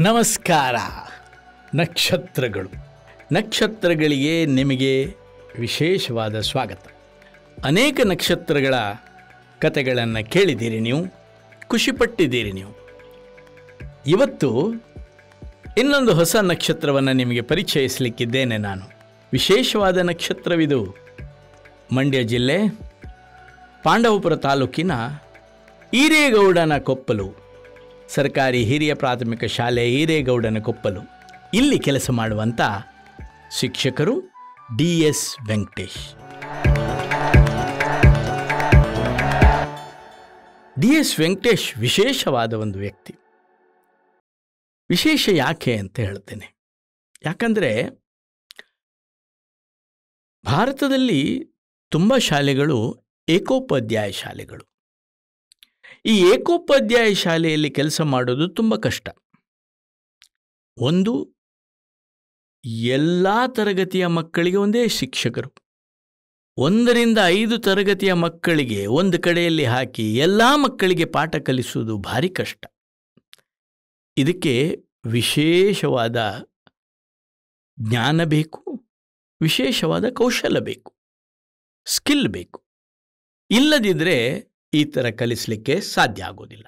ನಮಸ್ಕಾರ. ನಕ್ಷತ್ರಗಳಿಗೆ ನಿಮಗೆ ವಿಶೇಷವಾದ ಸ್ವಾಗತ. ಅನೇಕ ನಕ್ಷತ್ರಗಳ ಕಥೆಗಳನ್ನು ಕೇಳಿದ್ದೀರಿ, ನೀವು ಖುಷಿಪಟ್ಟಿದ್ದೀರಿ. ನೀವು ಇವತ್ತು ಇನ್ನೊಂದು ಹೊಸ ನಕ್ಷತ್ರವನ್ನು ನಿಮಗೆ ಪರಿಚಯಿಸಲಿಕ್ಕಿದ್ದೇನೆ. ನಾನು ವಿಶೇಷವಾದ ನಕ್ಷತ್ರವಿದು. ಮಂಡ್ಯ ಜಿಲ್ಲೆ ಪಾಂಡವಪುರ ತಾಲೂಕಿನ ಈರೇಗೌಡನ ಕೊಪ್ಪಲು ಸರ್ಕಾರಿ ಹಿರಿಯ ಪ್ರಾಥಮಿಕ ಶಾಲೆ ಈರೇಗೌಡನ ಕೊಪ್ಪಲು, ಇಲ್ಲಿ ಕೆಲಸ ಮಾಡುವಂಥ ಶಿಕ್ಷಕರು DS ವೆಂಕಟೇಶ್. DS ವೆಂಕಟೇಶ್ ವಿಶೇಷವಾದ ಒಂದು ವ್ಯಕ್ತಿ. ವಿಶೇಷ ಯಾಕೆ ಅಂತ ಹೇಳ್ತೇನೆ. ಯಾಕಂದರೆ ಭಾರತದಲ್ಲಿ ತುಂಬ ಶಾಲೆಗಳು ಏಕೋಪಾಧ್ಯಾಯ ಶಾಲೆಗಳು. ಈ ಏಕೋಪಾಧ್ಯಾಯ ಶಾಲೆಯಲ್ಲಿ ಕೆಲಸ ಮಾಡೋದು ತುಂಬ ಕಷ್ಟ. ಒಂದು, ಎಲ್ಲ ತರಗತಿಯ ಮಕ್ಕಳಿಗೆ ಒಂದೇ ಶಿಕ್ಷಕರು. 1 ರಿಂದ 5 ತರಗತಿಯ ಮಕ್ಕಳಿಗೆ ಒಂದು ಕಡೆಯಲ್ಲಿ ಹಾಕಿ ಎಲ್ಲ ಮಕ್ಕಳಿಗೆ ಪಾಠ ಕಲಿಸುವುದು ಭಾರಿ ಕಷ್ಟ. ಇದಕ್ಕೆ ವಿಶೇಷವಾದ ಜ್ಞಾನ ಬೇಕು, ವಿಶೇಷವಾದ ಕೌಶಲ ಬೇಕು, ಸ್ಕಿಲ್ ಬೇಕು. ಇಲ್ಲದಿದ್ದರೆ ಈ ಥರ ಕಲಿಸಲಿಕ್ಕೆ ಸಾಧ್ಯ ಆಗೋದಿಲ್ಲ.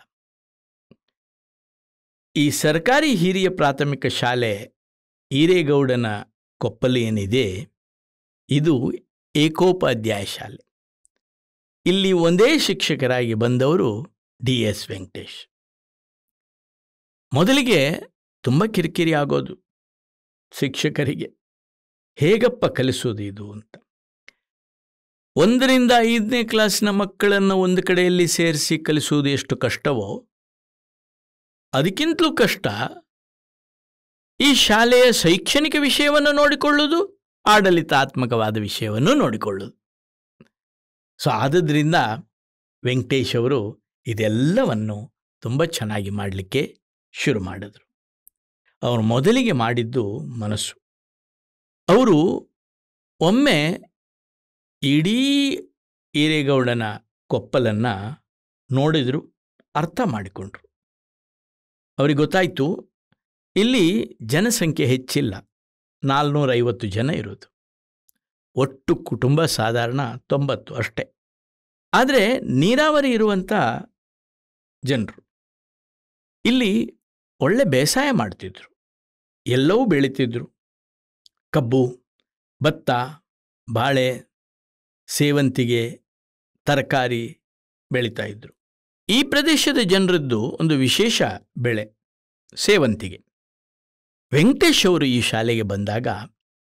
ಈ ಸರ್ಕಾರಿ ಹಿರಿಯ ಪ್ರಾಥಮಿಕ ಶಾಲೆ ಈರೇಗೌಡನ ಕೊಪ್ಪಲು ಏನಿದೆ, ಇದು ಏಕೋಪಾಧ್ಯಾಯ ಶಾಲೆ. ಇಲ್ಲಿ ಒಂದೇ ಶಿಕ್ಷಕರಾಗಿ ಬಂದವರು DS ವೆಂಕಟೇಶ್. ಮೊದಲಿಗೆ ತುಂಬ ಕಿರಿಕಿರಿ ಆಗೋದು ಶಿಕ್ಷಕರಿಗೆ, ಹೇಗಪ್ಪ ಕಲಿಸೋದು ಇದು ಅಂತ. 1 ರಿಂದ 5ನೇ ಕ್ಲಾಸ್ನ ಮಕ್ಕಳನ್ನು ಒಂದು ಕಡೆಯಲ್ಲಿ ಸೇರಿಸಿ ಕಲಿಸುವುದು ಎಷ್ಟು ಕಷ್ಟವೋ, ಅದಕ್ಕಿಂತಲೂ ಕಷ್ಟ ಈ ಶಾಲೆಯ ಶೈಕ್ಷಣಿಕ ವಿಷಯವನ್ನು ನೋಡಿಕೊಳ್ಳುವುದು, ಆಡಳಿತಾತ್ಮಕವಾದ ವಿಷಯವನ್ನು ನೋಡಿಕೊಳ್ಳುವುದು. ಸೊ ಆದುದರಿಂದ ವೆಂಕಟೇಶ್ ಅವರು ಇದೆಲ್ಲವನ್ನು ತುಂಬ ಚೆನ್ನಾಗಿ ಮಾಡಲಿಕ್ಕೆ ಶುರು ಮಾಡಿದರು. ಅವರು ಮೊದಲಿಗೆ ಮಾಡಿದ್ದು ಮನಸ್ಸು. ಅವರು ಒಮ್ಮೆ ಇಡೀ ಈರೇಗೌಡನ ಕೊಪ್ಪಲನ್ನು ನೋಡಿದರು, ಅರ್ಥ ಮಾಡಿಕೊಂಡ್ರು. ಅವ್ರಿಗೆ ಗೊತ್ತಾಯಿತು, ಇಲ್ಲಿ ಜನಸಂಖ್ಯೆ ಹೆಚ್ಚಿಲ್ಲ, 450 ಜನ ಇರೋದು. ಒಟ್ಟು ಕುಟುಂಬ ಸಾಧಾರಣ 90 ಅಷ್ಟೇ. ಆದರೆ ನೀರಾವರಿ ಇರುವಂಥ ಜನರು. ಇಲ್ಲಿ ಒಳ್ಳೆ ಬೇಸಾಯ ಮಾಡ್ತಿದ್ರು, ಎಲ್ಲವೂ ಬೆಳೀತಿದ್ರು. ಕಬ್ಬು, ಭತ್ತ, ಬಾಳೆ, ಸೇವಂತಿಗೆ, ತರಕಾರಿ ಬೆಳೀತಾ ಇದ್ರು. ಈ ಪ್ರದೇಶದ ಜನರದ್ದು ಒಂದು ವಿಶೇಷ ಬೆಳೆ ಸೇವಂತಿಗೆ. ವೆಂಕಟೇಶ್ ಅವರು ಈ ಶಾಲೆಗೆ ಬಂದಾಗ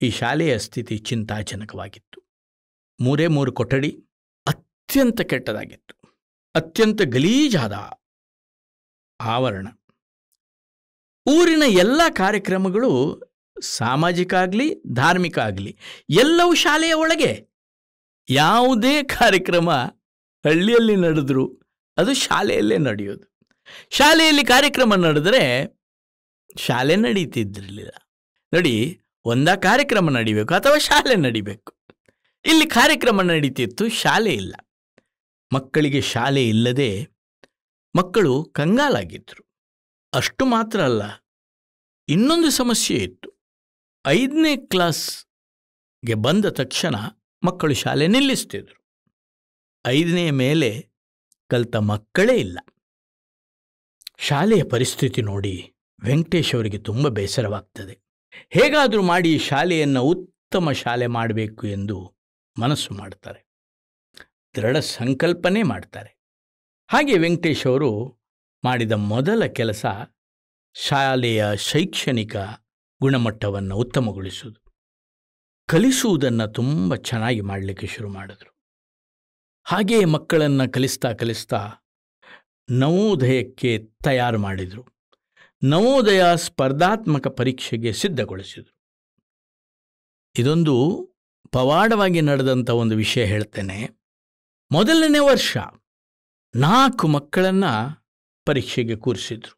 ಈ ಶಾಲೆಯ ಸ್ಥಿತಿ ಚಿಂತಾಜನಕವಾಗಿತ್ತು. 3 ಕೊಠಡಿ, ಅತ್ಯಂತ ಕೆಟ್ಟದಾಗಿತ್ತು. ಅತ್ಯಂತ ಗಲೀಜಾದ ಆವರಣ. ಊರಿನ ಎಲ್ಲ ಕಾರ್ಯಕ್ರಮಗಳು, ಸಾಮಾಜಿಕ ಆಗಲಿ ಧಾರ್ಮಿಕ ಆಗಲಿ, ಎಲ್ಲವೂ ಶಾಲೆಯ ಒಳಗೆ. ಯಾವುದೇ ಕಾರ್ಯಕ್ರಮ ಹಳ್ಳಿಯಲ್ಲಿ ನಡೆದರೂ ಅದು ಶಾಲೆಯಲ್ಲೇ ನಡೆಯೋದು. ಶಾಲೆಯಲ್ಲಿ ಕಾರ್ಯಕ್ರಮ ನಡೆದರೆ ಶಾಲೆ ನಡೀತಿದ್ದಿರಲಿಲ್ಲ. ನೋಡಿ, ಒಂದಾ ಕಾರ್ಯಕ್ರಮ ನಡಿಬೇಕು ಅಥವಾ ಶಾಲೆ ನಡಿಬೇಕು. ಇಲ್ಲಿ ಕಾರ್ಯಕ್ರಮ ನಡೀತಿತ್ತು, ಶಾಲೆ ಇಲ್ಲ. ಮಕ್ಕಳಿಗೆ ಶಾಲೆ ಇಲ್ಲದೆ ಮಕ್ಕಳು ಕಂಗಾಲಾಗಿದ್ದರು. ಅಷ್ಟು ಮಾತ್ರ ಅಲ್ಲ, ಇನ್ನೊಂದು ಸಮಸ್ಯೆ ಇತ್ತು. 5ನೇ ಕ್ಲಾಸ್ಗೆ ಬಂದ ತಕ್ಷಣ ಮಕ್ಕಳು ಶಾಲೆ ನಿಲ್ಲಿಸ್ತಿದ್ರು. 5ನೇ ಮೇಲೆ ಕಲಿತ ಮಕ್ಕಳೇ ಇಲ್ಲ. ಶಾಲೆಯ ಪರಿಸ್ಥಿತಿ ನೋಡಿ ವೆಂಕಟೇಶ್ ಅವರಿಗೆ ತುಂಬ ಬೇಸರವಾಗ್ತದೆ. ಹೇಗಾದರೂ ಮಾಡಿ ಈ ಶಾಲೆಯನ್ನು ಉತ್ತಮ ಶಾಲೆ ಮಾಡಬೇಕು ಎಂದು ಮನಸ್ಸು ಮಾಡ್ತಾರೆ, ದೃಢ ಸಂಕಲ್ಪನೆ ಮಾಡ್ತಾರೆ. ಹಾಗೆ ವೆಂಕಟೇಶ್ ಅವರು ಮಾಡಿದ ಮೊದಲ ಕೆಲಸ ಶಾಲೆಯ ಶೈಕ್ಷಣಿಕ ಗುಣಮಟ್ಟವನ್ನು ಉತ್ತಮಗೊಳಿಸುವುದು. ಕಲಿಸುವುದನ್ನು ತುಂಬ ಚೆನ್ನಾಗಿ ಮಾಡಲಿಕ್ಕೆ ಶುರು ಮಾಡಿದ್ರು. ಹಾಗೆಯೇ ಮಕ್ಕಳನ್ನು ಕಲಿಸ್ತಾ ನವೋದಯಕ್ಕೆ ತಯಾರು ಮಾಡಿದರು. ನವೋದಯ ಸ್ಪರ್ಧಾತ್ಮಕ ಪರೀಕ್ಷೆಗೆ ಸಿದ್ಧಗೊಳಿಸಿದರು. ಇದೊಂದು ಪವಾಡವಾಗಿ ನಡೆದಂಥ ಒಂದು ವಿಷಯ ಹೇಳ್ತೇನೆ. ಮೊದಲನೇ ವರ್ಷ 4 ಮಕ್ಕಳನ್ನು ಪರೀಕ್ಷೆಗೆ ಕೂರಿಸಿದ್ರು,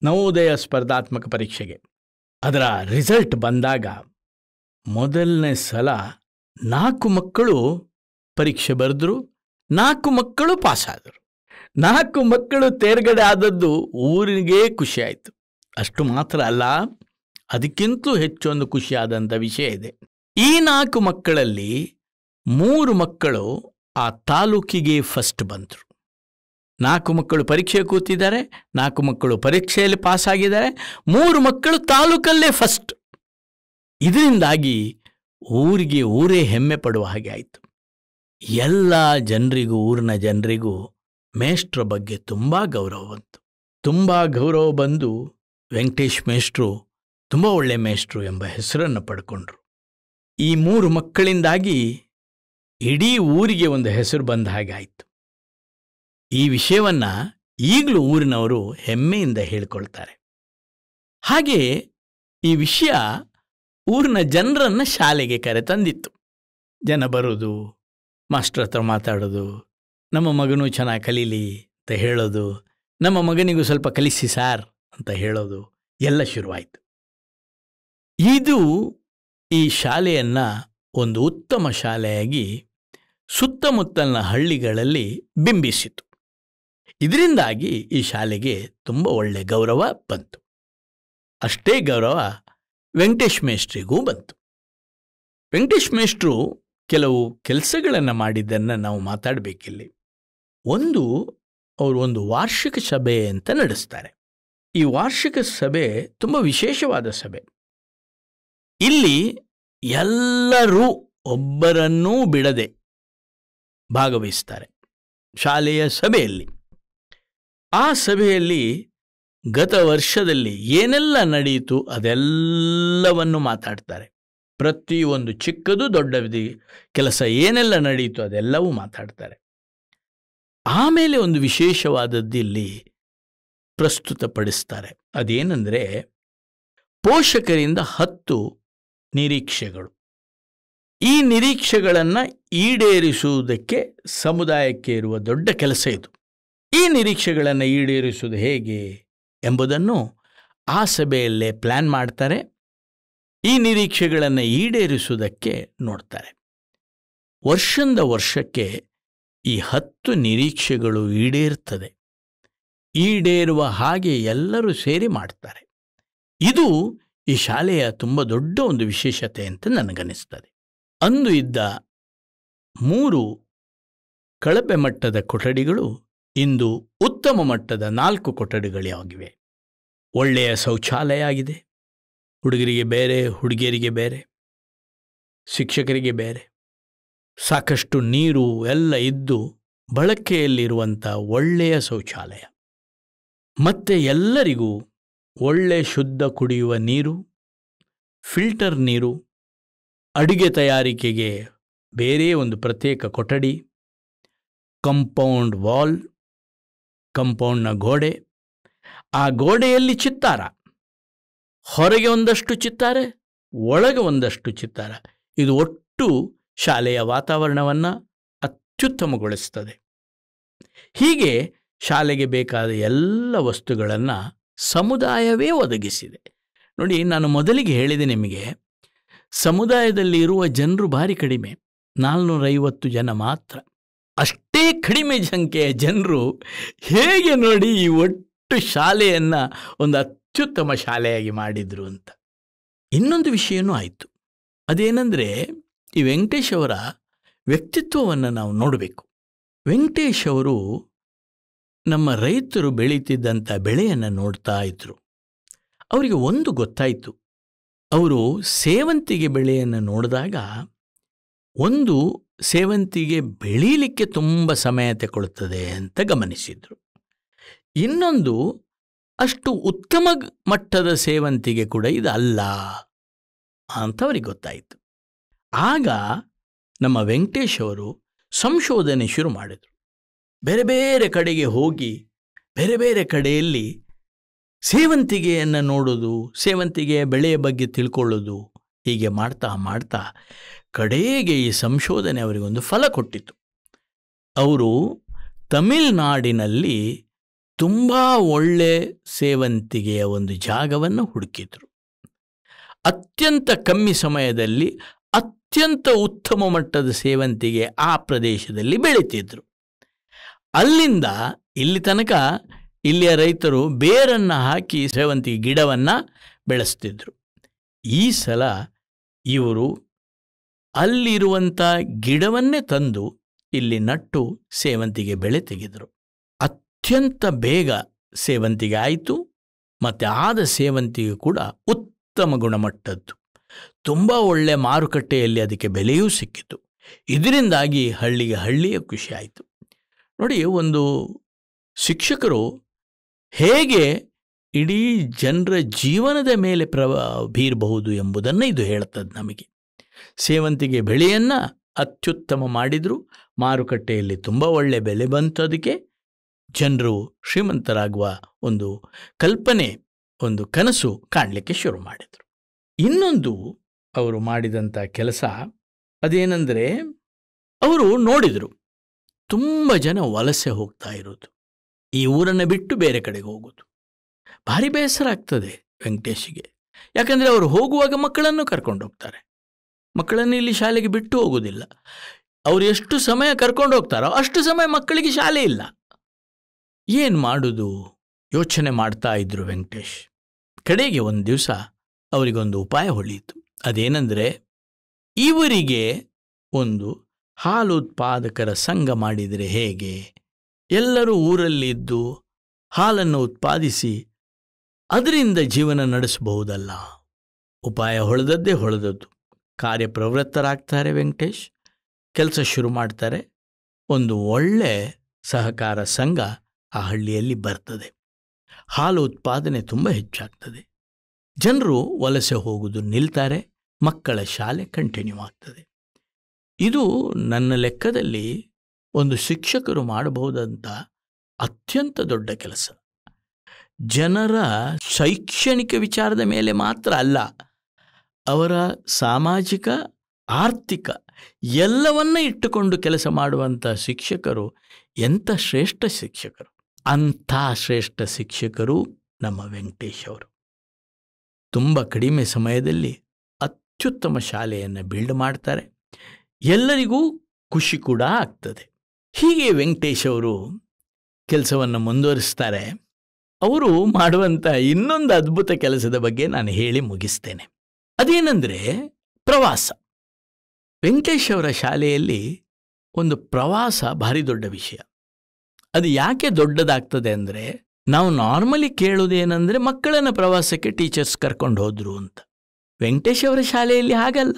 ನವೋದಯ ಸ್ಪರ್ಧಾತ್ಮಕ ಪರೀಕ್ಷೆಗೆ. ಅದರ ರಿಸಲ್ಟ್ ಬಂದಾಗ ಮೊದಲನೇ ಸಲ 4 ಮಕ್ಕಳು ಪರೀಕ್ಷೆ ಬರೆದ್ರು, 4 ಮಕ್ಕಳು ಪಾಸಾದರು. 4 ಮಕ್ಕಳು ತೇರ್ಗಡೆ ಆದದ್ದು ಊರಿಗೆ ಖುಷಿ ಆಯಿತು. ಅಷ್ಟು ಮಾತ್ರ ಅಲ್ಲ, ಅದಕ್ಕಿಂತಲೂ ಹೆಚ್ಚೊಂದು ಖುಷಿಯಾದಂಥ ವಿಷಯ ಇದೆ. ಈ 4 ಮಕ್ಕಳಲ್ಲಿ 3 ಮಕ್ಕಳು ಆ ತಾಲೂಕಿಗೆ ಫಸ್ಟ್ ಬಂದರು. 4 ಮಕ್ಕಳು ಪರೀಕ್ಷೆ ಕೂತಿದ್ದಾರೆ, 4 ಮಕ್ಕಳು ಪರೀಕ್ಷೆಯಲ್ಲಿ ಪಾಸಾಗಿದ್ದಾರೆ, 3 ಮಕ್ಕಳು ತಾಲೂಕಲ್ಲೇ ಫಸ್ಟ್. ಇದರಿಂದಾಗಿ ಊರೇ ಹೆಮ್ಮೆ ಪಡುವ ಹಾಗೆ ಆಯಿತು. ಎಲ್ಲ ಜನರಿಗೂ, ಊರಿನ ಜನರಿಗೂ ಮೇಷ್ಟ್ರ ಬಗ್ಗೆ ತುಂಬ ಗೌರವ ಬಂತು. ತುಂಬ ಗೌರವ ಬಂದು ವೆಂಕಟೇಶ್ ಮೇಷ್ಟ್ರು ತುಂಬ ಒಳ್ಳೆಯ ಮೇಷ್ಟ್ರು ಎಂಬ ಹೆಸರನ್ನು ಪಡ್ಕೊಂಡ್ರು. ಈ 3 ಮಕ್ಕಳಿಂದಾಗಿ ಇಡೀ ಊರಿಗೆ ಒಂದು ಹೆಸರು ಬಂದ ಹಾಗೆ ಆಯಿತು. ಈ ವಿಷಯವನ್ನು ಈಗಲೂ ಊರಿನವರು ಹೆಮ್ಮೆಯಿಂದ ಹೇಳ್ಕೊಳ್ತಾರೆ. ಹಾಗೆ ಈ ವಿಷಯ ಊರಿನ ಜನರನ್ನು ಶಾಲೆಗೆ ಕರೆತಂದಿತ್ತು. ಜನ ಬರೋದು, ಮಾಸ್ಟರ್ ಹತ್ರ ಮಾತಾಡೋದು, ನಮ್ಮ ಮಗನೂ ಚೆನ್ನಾಗಿ ಕಲೀಲಿ ಅಂತ ಹೇಳೋದು, ನಮ್ಮ ಮಗನಿಗೂ ಸ್ವಲ್ಪ ಕಲಿಸಿ ಸಾರ್ ಅಂತ ಹೇಳೋದು ಎಲ್ಲ ಶುರುವಾಯಿತು. ಇದು ಈ ಶಾಲೆಯನ್ನು ಒಂದು ಉತ್ತಮ ಶಾಲೆಯಾಗಿ ಸುತ್ತಮುತ್ತಲಿನ ಹಳ್ಳಿಗಳಲ್ಲಿ ಬಿಂಬಿಸಿತು. ಇದರಿಂದಾಗಿ ಈ ಶಾಲೆಗೆ ತುಂಬ ಒಳ್ಳೆಯ ಗೌರವ ಬಂತು. ಅಷ್ಟೇ ಗೌರವ ವೆಂಕಟೇಶ್ ಮೇಷ್ಟ್ರಿಗೂ ಬಂತು. ವೆಂಕಟೇಶ್ ಮೇಷ್ಟ್ರು ಕೆಲವು ಕೆಲಸಗಳನ್ನು ಮಾಡಿದ್ದನ್ನು ನಾವು ಮಾತಾಡಬೇಕಿಲ್ಲಿ. ಅವರು ಒಂದು ವಾರ್ಷಿಕ ಸಭೆ ಅಂತ ನಡೆಸ್ತಾರೆ. ಈ ವಾರ್ಷಿಕ ಸಭೆ ತುಂಬ ವಿಶೇಷವಾದ ಸಭೆ. ಇಲ್ಲಿ ಎಲ್ಲರೂ ಒಬ್ಬರನ್ನೂ ಬಿಡದೆ ಭಾಗವಹಿಸ್ತಾರೆ ಶಾಲೆಯ ಸಭೆಯಲ್ಲಿ. ಆ ಸಭೆಯಲ್ಲಿ ಗತ ವರ್ಷದಲ್ಲಿ ಏನೆಲ್ಲ ನಡೆಯಿತು ಅದೆಲ್ಲವನ್ನು ಮಾತಾಡ್ತಾರೆ. ಪ್ರತಿಯೊಂದು ಚಿಕ್ಕದು ದೊಡ್ಡದು ಕೆಲಸ ಏನೆಲ್ಲ ನಡೆಯಿತು ಅದೆಲ್ಲವೂ ಮಾತಾಡ್ತಾರೆ. ಆಮೇಲೆ ಒಂದು ವಿಶೇಷವಾದದ್ದು ಇಲ್ಲಿ ಪ್ರಸ್ತುತಪಡಿಸ್ತಾರೆ. ಅದೇನೆಂದರೆ ಪೋಷಕರಿಂದ 10 ನಿರೀಕ್ಷೆಗಳು. ಈ ನಿರೀಕ್ಷೆಗಳನ್ನು ಈಡೇರಿಸುವುದಕ್ಕೆ ಸಮುದಾಯಕ್ಕೆ ಇರುವ ದೊಡ್ಡ ಕೆಲಸ ಇದು. ಈ ನಿರೀಕ್ಷೆಗಳನ್ನು ಈಡೇರಿಸುವುದು ಹೇಗೆ ಎಂಬುದನ್ನು ಆ ಸಭೆಯಲ್ಲೇ ಪ್ಲ್ಯಾನ್ ಮಾಡ್ತಾರೆ. ಈ ನಿರೀಕ್ಷೆಗಳನ್ನು ಈಡೇರಿಸುವುದಕ್ಕೆ ನೋಡ್ತಾರೆ. ವರ್ಷದಿಂದ ವರ್ಷಕ್ಕೆ ಈ 10 ನಿರೀಕ್ಷೆಗಳು ಈಡೇರುತ್ತದೆ. ಈಡೇರುವ ಹಾಗೆ ಎಲ್ಲರೂ ಸೇರಿ ಮಾಡ್ತಾರೆ. ಇದು ಈ ಶಾಲೆಯ ತುಂಬ ದೊಡ್ಡ ಒಂದು ವಿಶೇಷತೆ ಅಂತ ನನಗನ್ನಿಸ್ತದೆ. ಅಂದು ಇದ್ದ 3 ಕಳಪೆ ಮಟ್ಟದ ಕೊಠಡಿಗಳು ಇಂದು ಉತ್ತಮ ಮಟ್ಟದ 4 ಕೊಠಡಿಗಳಾಗಿವೆ. ಒಳ್ಳೆಯ ಶೌಚಾಲಯ ಆಗಿದೆ. ಹುಡುಗರಿಗೆ ಬೇರೆ, ಹುಡುಗಿಯರಿಗೆ ಬೇರೆ, ಶಿಕ್ಷಕರಿಗೆ ಬೇರೆ, ಸಾಕಷ್ಟು ನೀರು ಎಲ್ಲ ಇದ್ದು ಬಳಕೆಯಲ್ಲಿರುವಂಥ ಒಳ್ಳೆಯ ಶೌಚಾಲಯ. ಮತ್ತು ಎಲ್ಲರಿಗೂ ಒಳ್ಳೆಯ ಶುದ್ಧ ಕುಡಿಯುವ ನೀರು, ಫಿಲ್ಟರ್ ನೀರು, ಅಡುಗೆ ತಯಾರಿಕೆಗೆ ಬೇರೆ ಒಂದು ಪ್ರತ್ಯೇಕ ಕೊಠಡಿ, ಕಂಪೌಂಡ್ ವಾಲ್, ಕಂಪೌಂಡ್ನ ಗೋಡೆ, ಆ ಗೋಡೆಯಲ್ಲಿ ಚಿತ್ತಾರ, ಹೊರಗೆ ಒಂದಷ್ಟು ಚಿತ್ತಾರ, ಒಳಗೆ ಒಂದಷ್ಟು ಚಿತ್ತಾರ. ಇದು ಒಟ್ಟು ಶಾಲೆಯ ವಾತಾವರಣವನ್ನು ಅತ್ಯುತ್ತಮಗೊಳಿಸ್ತದೆ. ಹೀಗೆ ಶಾಲೆಗೆ ಬೇಕಾದ ಎಲ್ಲ ವಸ್ತುಗಳನ್ನು ಸಮುದಾಯವೇ ಒದಗಿಸಿದೆ. ನೋಡಿ, ನಾನು ಮೊದಲಿಗೆ ಹೇಳಿದೆ ನಿಮಗೆ, ಸಮುದಾಯದಲ್ಲಿ ಇರುವ ಜನರು ಭಾರಿ ಕಡಿಮೆ, 450 ಜನ ಮಾತ್ರ. ಅಷ್ಟೇ ಕಡಿಮೆ ಸಂಖ್ಯೆಯ ಜನರು ಹೇಗೆ ನೋಡಿ ಈ ಒಟ್ಟು ಶಾಲೆಯನ್ನು ಒಂದು ಅತ್ಯುತ್ತಮ ಶಾಲೆಯಾಗಿ ಮಾಡಿದರು ಅಂತ. ಇನ್ನೊಂದು ವಿಷಯನೂ ಆಯಿತು. ಅದೇನೆಂದರೆ, ಈ ವೆಂಕಟೇಶ್ ಅವರ ವ್ಯಕ್ತಿತ್ವವನ್ನು ನಾವು ನೋಡಬೇಕು. ವೆಂಕಟೇಶ್ ಅವರು ನಮ್ಮ ರೈತರು ಬೆಳೀತಿದ್ದಂಥ ಬೆಳೆಯನ್ನು ನೋಡ್ತಾ ಇದ್ದರು. ಅವರಿಗೆ ಒಂದು ಗೊತ್ತಾಯಿತು. ಅವರು ಸೇವಂತಿಗೆ ಬೆಳೆಯನ್ನು ನೋಡಿದಾಗ, ಒಂದು ಸೇವಂತಿಗೆ ಬೆಳೀಲಿಕ್ಕೆ ತುಂಬ ಸಮಯ ತಗೊಳ್ತದೆ ಅಂತ ಗಮನಿಸಿದರು. ಇನ್ನೊಂದು, ಅಷ್ಟು ಉತ್ತಮ ಮಟ್ಟದ ಸೇವಂತಿಗೆ ಕೂಡ ಇದು ಅಲ್ಲ ಅಂತ ಅವರಿಗೆ ಗೊತ್ತಾಯಿತು. ಆಗ ನಮ್ಮ ವೆಂಕಟೇಶ್ ಅವರು ಸಂಶೋಧನೆ ಶುರು ಮಾಡಿದರು. ಬೇರೆ ಬೇರೆ ಕಡೆಗೆ ಹೋಗಿ ಬೇರೆ ಬೇರೆ ಕಡೆಯಲ್ಲಿ ಸೇವಂತಿಗೆಯನ್ನು ನೋಡೋದು, ಸೇವಂತಿಗೆಯ ಬೆಳೆಯ ಬಗ್ಗೆ ತಿಳ್ಕೊಳ್ಳೋದು, ಹೀಗೆ ಮಾಡ್ತಾ ಮಾಡ್ತಾ ಕಡೆಗೆ ಈ ಸಂಶೋಧನೆ ಅವರಿಗೊಂದು ಫಲ ಕೊಟ್ಟಿತು. ಅವರು ತಮಿಳುನಾಡಿನಲ್ಲಿ ತುಂಬ ಒಳ್ಳೆ ಸೇವಂತಿಗೆಯ ಒಂದು ಜಾಗವನ್ನು ಹುಡುಕಿದರು. ಅತ್ಯಂತ ಕಮ್ಮಿ ಸಮಯದಲ್ಲಿ ಅತ್ಯಂತ ಉತ್ತಮ ಮಟ್ಟದ ಸೇವಂತಿಗೆ ಆ ಪ್ರದೇಶದಲ್ಲಿ ಬೆಳೀತಿದ್ರು. ಅಲ್ಲಿಂದ ಇಲ್ಲಿ ತನಕ ಇಲ್ಲಿಯ ರೈತರು ಬೇರನ್ನು ಹಾಕಿ ಸೇವಂತಿಗೆ ಗಿಡವನ್ನು ಬೆಳೆಸ್ತಿದ್ರು. ಈ ಸಲ ಇವರು ಅಲ್ಲಿರುವಂಥ ಗಿಡವನ್ನೇ ತಂದು ಇಲ್ಲಿ ನಟ್ಟು ಸೇವಂತಿಗೆ ಬೆಳೆ ತೆಗೆದರು. ಅತ್ಯಂತ ಬೇಗ ಸೇವಂತಿಗೆ ಆಯಿತು, ಮತ್ತು ಆದ ಸೇವಂತಿಗೆ ಕೂಡ ಉತ್ತಮ ಗುಣಮಟ್ಟದ್ದು, ತುಂಬ ಒಳ್ಳೆಯ ಮಾರುಕಟ್ಟೆಯಲ್ಲಿ ಅದಕ್ಕೆ ಬೆಲೆಯೂ ಸಿಕ್ಕಿತು. ಇದರಿಂದಾಗಿ ಹಳ್ಳಿಯ ಖುಷಿ ಆಯಿತು. ನೋಡಿ, ಒಂದು ಶಿಕ್ಷಕರು ಹೇಗೆ ಇಡೀ ಜನರ ಜೀವನದ ಮೇಲೆ ಬೀರಬಹುದು ಎಂಬುದನ್ನು ಇದು ಹೇಳ್ತದೆ ನಮಗೆ. ಸೇವಂತಿಗೆ ಬೆಳೆಯನ್ನು ಅತ್ಯುತ್ತಮ ಮಾಡಿದರು, ಮಾರುಕಟ್ಟೆಯಲ್ಲಿ ತುಂಬ ಒಳ್ಳೆಯ ಬೆಲೆ ಬಂತು. ಅದಕ್ಕೆ ಜನರು ಶ್ರೀಮಂತರಾಗುವ ಒಂದು ಕಲ್ಪನೆ, ಒಂದು ಕನಸು ಕಾಣಲಿಕ್ಕೆ ಶುರು ಮಾಡಿದರು. ಇನ್ನೊಂದು ಅವರು ಮಾಡಿದಂಥ ಕೆಲಸ ಅದೇನೆಂದರೆ, ಅವರು ನೋಡಿದರು ತುಂಬ ಜನ ವಲಸೆ ಹೋಗ್ತಾ ಇರೋದು, ಈ ಊರನ್ನು ಬಿಟ್ಟು ಬೇರೆ ಕಡೆಗೆ ಹೋಗೋದು. ಭಾರಿ ಬೇಸರ ಆಗ್ತದೆ ವೆಂಕಟೇಶಿಗೆ. ಯಾಕಂದರೆ ಅವರು ಹೋಗುವಾಗ ಮಕ್ಕಳನ್ನು ಕರ್ಕೊಂಡು ಹೋಗ್ತಾರೆ, ಮಕ್ಕಳನ್ನು ಇಲ್ಲಿ ಶಾಲೆಗೆ ಬಿಟ್ಟು ಹೋಗೋದಿಲ್ಲ. ಅವರು ಎಷ್ಟು ಸಮಯ ಕರ್ಕೊಂಡು ಹೋಗ್ತಾರೋ ಅಷ್ಟು ಸಮಯ ಮಕ್ಕಳಿಗೆ ಶಾಲೆ ಇಲ್ಲ. ಏನು ಮಾಡೋದು ಯೋಚನೆ ಮಾಡ್ತಾ ಇದ್ರು ವೆಂಕಟೇಶ್. ಕಡೆಗೆ ಒಂದು ದಿವಸ ಅವರಿಗೊಂದು ಉಪಾಯ ಹೊಳೆಯಿತು. ಅದೇನೆಂದರೆ, ಇವರಿಗೆ ಒಂದು ಹಾಲು ಉತ್ಪಾದಕರ ಸಂಘ ಮಾಡಿದರೆ ಹೇಗೆ? ಎಲ್ಲರೂ ಊರಲ್ಲಿದ್ದು ಹಾಲನ್ನು ಉತ್ಪಾದಿಸಿ ಅದರಿಂದ ಜೀವನ ನಡೆಸಬಹುದಲ್ಲ. ಉಪಾಯ ಹೊಳೆದದ್ದೇ ಹೊಳೆದದ್ದು. ಕಾರ್ಯಪ್ರವೃತ್ತರಾಗ್ತಾರೆ ವೆಂಕಟೇಶ್, ಕೆಲಸ ಶುರು ಮಾಡ್ತಾರೆ. ಒಂದು ಒಳ್ಳೆ ಸಹಕಾರ ಸಂಘ ಆ ಹಳ್ಳಿಯಲ್ಲಿ ಬರ್ತದೆ. ಹಾಲು ಉತ್ಪಾದನೆ ತುಂಬ ಹೆಚ್ಚಾಗ್ತದೆ. ಜನರು ವಲಸೆ ಹೋಗುವುದು ನಿಲ್ತಾರೆ, ಮಕ್ಕಳ ಶಾಲೆ ಕಂಟಿನ್ಯೂ ಆಗ್ತದೆ. ಇದು ನನ್ನ ಲೆಕ್ಕದಲ್ಲಿ ಒಂದು ಶಿಕ್ಷಕರು ಮಾಡಬಹುದಂಥ ಅತ್ಯಂತ ದೊಡ್ಡ ಕೆಲಸ. ಜನರ ಶೈಕ್ಷಣಿಕ ವಿಚಾರದ ಮೇಲೆ ಮಾತ್ರ ಅಲ್ಲ, ಅವರ ಸಾಮಾಜಿಕ, ಆರ್ಥಿಕ ಎಲ್ಲವನ್ನ ಇಟ್ಟುಕೊಂಡು ಕೆಲಸ ಮಾಡುವಂಥ ಶಿಕ್ಷಕರು ಎಂಥ ಶ್ರೇಷ್ಠ ಶಿಕ್ಷಕರು. ಅಂಥ ಶ್ರೇಷ್ಠ ಶಿಕ್ಷಕರು ನಮ್ಮ ವೆಂಕಟೇಶ್ ಅವರು. ತುಂಬ ಕಡಿಮೆ ಸಮಯದಲ್ಲಿ ಅತ್ಯುತ್ತಮ ಶಾಲೆಯನ್ನು ಬಿಲ್ಡ್ ಮಾಡ್ತಾರೆ. ಎಲ್ಲರಿಗೂ ಖುಷಿ ಕೂಡ ಆಗ್ತದೆ. ಹೀಗೆ ವೆಂಕಟೇಶ್ ಅವರು ಕೆಲಸವನ್ನು ಮುಂದುವರಿಸ್ತಾರೆ. ಅವರು ಮಾಡುವಂಥ ಇನ್ನೊಂದು ಅದ್ಭುತ ಕೆಲಸದ ಬಗ್ಗೆ ನಾನು ಹೇಳಿ ಮುಗಿಸ್ತೇನೆ. ಅದೇನೆಂದರೆ ಪ್ರವಾಸ. ವೆಂಕಟೇಶ್ ಅವರ ಶಾಲೆಯಲ್ಲಿ ಒಂದು ಪ್ರವಾಸ ಭಾರಿ ದೊಡ್ಡ ವಿಷಯ. ಅದು ಯಾಕೆ ದೊಡ್ಡದಾಗ್ತದೆ ಅಂದರೆ, ನಾವು ನಾರ್ಮಲಿ ಕೇಳೋದೇನೆಂದರೆ ಮಕ್ಕಳನ್ನು ಪ್ರವಾಸಕ್ಕೆ ಟೀಚರ್ಸ್ ಕರ್ಕೊಂಡು ಹೋದ್ರು ಅಂತ. ವೆಂಕಟೇಶ್ ಅವರ ಶಾಲೆಯಲ್ಲಿ ಹಾಗಲ್ಲ.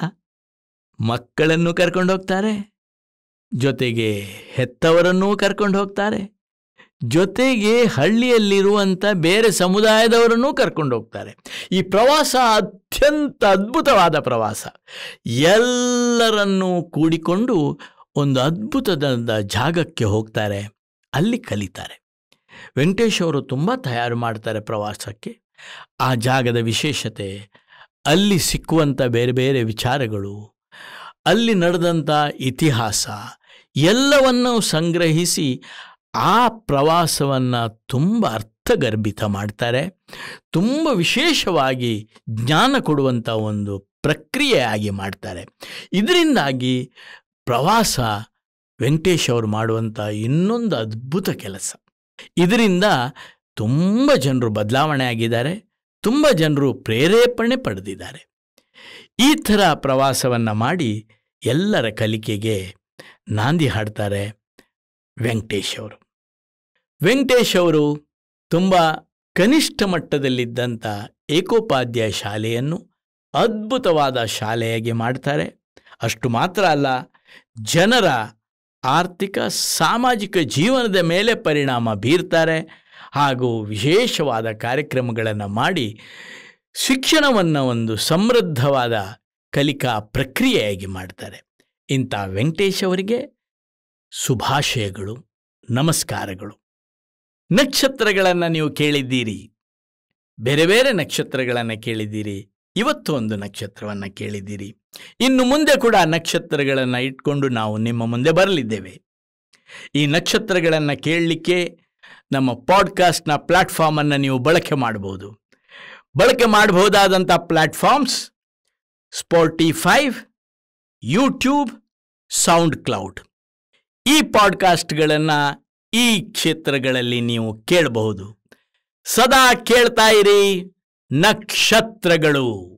ಮಕ್ಕಳನ್ನು ಕರ್ಕೊಂಡು ಹೋಗ್ತಾರೆ, ಜೊತೆಗೆ ಹೆತ್ತವರನ್ನೂ ಕರ್ಕೊಂಡು ಹೋಗ್ತಾರೆ, ಜೊತೆಗೆ ಹಳ್ಳಿಯಲ್ಲಿರುವಂಥ ಬೇರೆ ಸಮುದಾಯದವರನ್ನೂ ಕರ್ಕೊಂಡು ಹೋಗ್ತಾರೆ. ಈ ಪ್ರವಾಸ ಅತ್ಯಂತ ಅದ್ಭುತವಾದ ಪ್ರವಾಸ. ಎಲ್ಲರನ್ನೂ ಕೂಡಿಕೊಂಡು ಒಂದು ಅದ್ಭುತದ ಜಾಗಕ್ಕೆ ಹೋಗ್ತಾರೆ, ಅಲ್ಲಿ ಕಲಿತಾರೆ. ವೆಂಕಟೇಶ್ ಅವರು ತುಂಬ ತಯಾರು ಮಾಡ್ತಾರೆ ಪ್ರವಾಸಕ್ಕೆ. ಆ ಜಾಗದ ವಿಶೇಷತೆ, ಅಲ್ಲಿ ಸಿಕ್ಕುವಂಥ ಬೇರೆ ಬೇರೆ ವಿಚಾರಗಳು, ಅಲ್ಲಿ ನಡೆದಂಥ ಇತಿಹಾಸ ಎಲ್ಲವನ್ನೂ ಸಂಗ್ರಹಿಸಿ ಆ ಪ್ರವಾಸವನ್ನು ತುಂಬ ಅರ್ಥಗರ್ಭಿತ ಮಾಡ್ತಾರೆ. ತುಂಬ ವಿಶೇಷವಾಗಿ ಜ್ಞಾನ ಕೊಡುವಂಥ ಒಂದು ಪ್ರಕ್ರಿಯೆಯಾಗಿ ಮಾಡ್ತಾರೆ. ಇದರಿಂದಾಗಿ ಪ್ರವಾಸ ವೆಂಕಟೇಶ್ ಅವರು ಮಾಡುವಂಥ ಇನ್ನೊಂದು ಅದ್ಭುತ ಕೆಲಸ. ಇದರಿಂದ ತುಂಬ ಜನರು ಬದಲಾವಣೆ ಆಗಿದ್ದಾರೆ, ತುಂಬ ಜನರು ಪ್ರೇರೇಪಣೆ ಪಡೆದಿದ್ದಾರೆ. ಈ ಥರ ಪ್ರವಾಸವನ್ನು ಮಾಡಿ ಎಲ್ಲರ ಕಲಿಕೆಗೆ ನಾಂದಿ ಹಾಡ್ತಾರೆ ವೆಂಕಟೇಶ್ ಅವರು. ವೆಂಕಟೇಶ್ ಅವರು ತುಂಬ ಕನಿಷ್ಠ ಮಟ್ಟದಲ್ಲಿದ್ದಂಥ ಏಕೋಪಾಧ್ಯಾಯ ಶಾಲೆಯನ್ನು ಅದ್ಭುತವಾದ ಶಾಲೆಯಾಗಿ ಮಾಡ್ತಾರೆ. ಅಷ್ಟು ಮಾತ್ರ ಅಲ್ಲ, ಜನರ ಆರ್ಥಿಕ ಸಾಮಾಜಿಕ ಜೀವನದ ಮೇಲೆ ಪರಿಣಾಮ ಬೀರ್ತಾರೆ. ಹಾಗೂ ವಿಶೇಷವಾದ ಕಾರ್ಯಕ್ರಮಗಳನ್ನು ಮಾಡಿ ಶಿಕ್ಷಣವನ್ನು ಒಂದು ಸಮೃದ್ಧವಾದ ಕಲಿಕಾ ಪ್ರಕ್ರಿಯೆಯಾಗಿ ಮಾಡ್ತಾರೆ. ಇಂಥ ವೆಂಕಟೇಶ್ ಅವರಿಗೆ ಶುಭಾಶಯಗಳು, ನಮಸ್ಕಾರಗಳು. ನಕ್ಷತ್ರಗಳನ್ನು ನೀವು ಕೇಳಿದ್ದೀರಿ, ಬೇರೆ ಬೇರೆ ನಕ್ಷತ್ರಗಳನ್ನು ಕೇಳಿದ್ದೀರಿ. ಇವತ್ತು ಒಂದು ನಕ್ಷತ್ರವನ್ನು ಕೇಳಿದ್ದೀರಿ. ಇನ್ನು ಮುಂದೆ ಕೂಡ ನಕ್ಷತ್ರಗಳನ್ನು ಇಟ್ಕೊಂಡು ನಾವು ನಿಮ್ಮ ಮುಂದೆ ಬರಲಿದ್ದೇವೆ. ಈ ನಕ್ಷತ್ರಗಳನ್ನು ಕೇಳಲಿಕ್ಕೆ ನಮ್ಮ ಪಾಡ್ಕಾಸ್ಟ್ನ ಪ್ಲ್ಯಾಟ್ಫಾರ್ಮನ್ನು ನೀವು ಬಳಕೆ ಮಾಡಬಹುದು. ಬಳಕೆ ಮಾಡಬಹುದಾದಂಥ platforms Spotify, YouTube, SoundCloud. ಈ ಪಾಡ್ಕಾಸ್ಟ್ಗಳನ್ನು ಈ ಕ್ಷೇತ್ರಗಳಲ್ಲಿ ನೀವು ಕೇಳಬಹುದು. ಸದಾ ಕೇಳ್ತಾ ಇರಿ ನಕ್ಷತ್ರಗಳು.